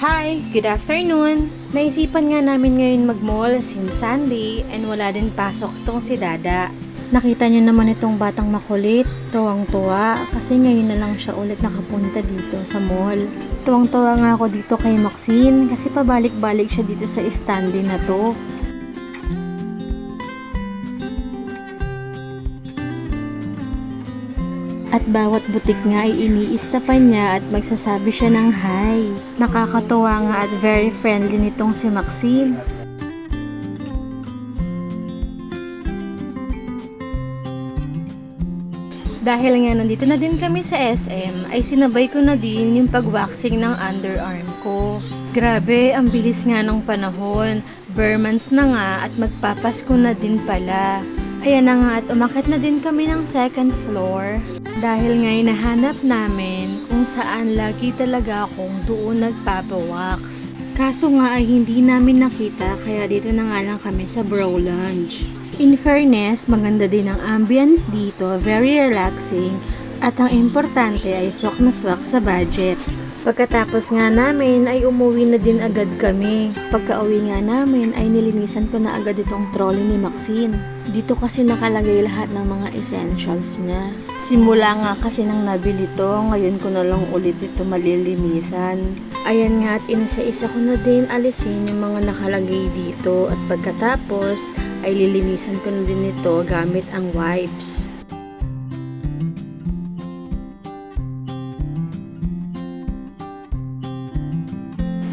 Hi! Good afternoon! Naisipan nga namin ngayon mag-mall since Sunday and wala din pasok tong si Dada. Nakita niyo naman itong batang makulit, tuwang-tuwa kasi ngayon na lang siya ulit nakapunta dito sa mall. Tuwang-tuwa nga ako dito kay Maxine kasi pabalik-balik siya dito sa standee na to. At bawat butik nga ay iniistapan niya at magsasabi siya ng hi. Nakakatuwa nga at very friendly nitong si Maxine. Dahil nga nandito na din kami sa SM, ay sinabay ko na din yung pag-waxing ng underarm ko. Grabe, ang bilis nga ng panahon. Bare months na nga at magpapasko na din pala. Ayan na nga at umakyat na din kami ng second floor. Dahil nga nahanap namin kung saan lagi talaga akong doon nagpapawax. Kaso nga ay hindi namin nakita kaya dito na nga lang kami sa Bro Lounge. In fairness, maganda din ang ambience dito, very relaxing at ang importante ay swak na swak sa budget. Pagkatapos nga namin ay umuwi na din agad kami. Pagka-uwi nga namin ay nilinisan ko na agad itong trolley ni Maxine. Dito kasi nakalagay lahat ng mga essentials niya. Simula nga kasi nang nabili to, ngayon ko na lang ulit ito malilinisan. Ayan nga at inisa-isa ko na din alisin yung mga nakalagay dito at pagkatapos ay lilinisan ko na din ito gamit ang wipes.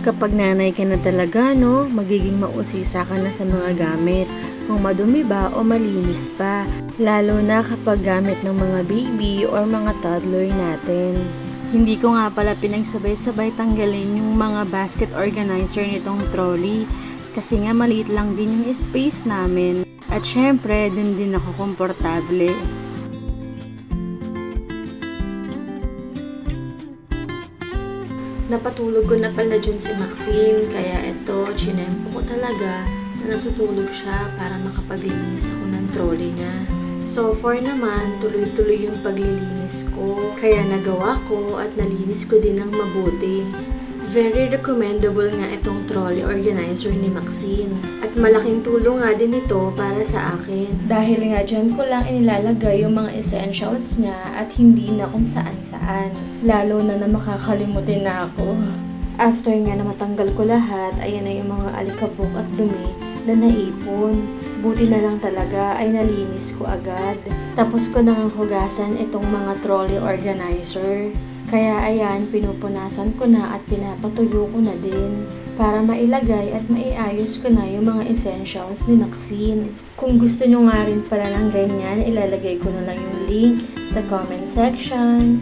Kapag nanay ka na talaga, no, magiging mausisa ka na sa mga gamit. Kung madumi ba o malinis pa. Lalo na kapag gamit ng mga baby or mga toddler natin. Hindi ko nga pala pinagsabay-sabay tanggalin yung mga basket organizer nitong trolley. Kasi nga maliit lang din yung space namin. At syempre, dun din ako komportable. Napatulog ko na pala dyan si Maxine, kaya eto, chinempo ko talaga na natutulog siya para makapaglinis ako ng trolley niya. So far naman, tuloy-tuloy yung paglilinis ko, kaya nagawa ko at nalinis ko din ng mabuti. Very recommendable nga itong trolley organizer ni Maxine. At malaking tulong nga din ito para sa akin. Dahil nga dyan ko lang inilalagay yung mga essentials niya at hindi na kung saan-saan. Lalo na makakalimutin na ako. After nga na matanggal ko lahat, ayan na yung mga alikabok at dumi na naipon. Buti na lang talaga ay nalinis ko agad. Tapos ko nang hugasan itong mga trolley organizer. Kaya ayan, pinupunasan ko na at pinapatuyo ko na din para mailagay at maiayos ko na yung mga essentials ni Maxine. Kung gusto nyo nga rin pala ng ganyan, ilalagay ko na lang yung link sa comment section.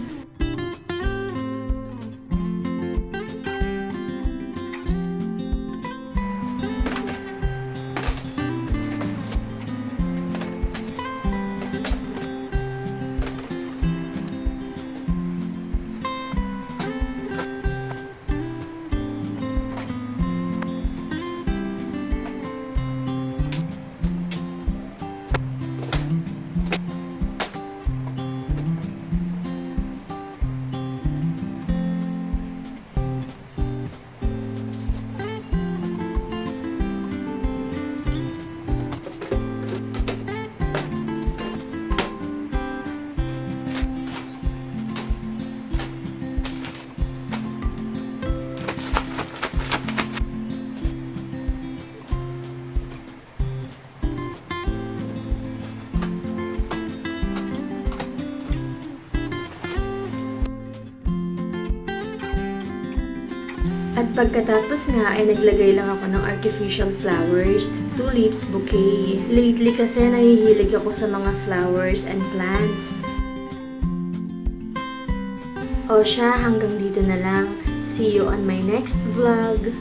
At pagkatapos nga ay naglagay lang ako ng artificial flowers, tulips bouquet. Lately kasi nahihilig ako sa mga flowers and plants. O siya, hanggang dito na lang. See you on my next vlog.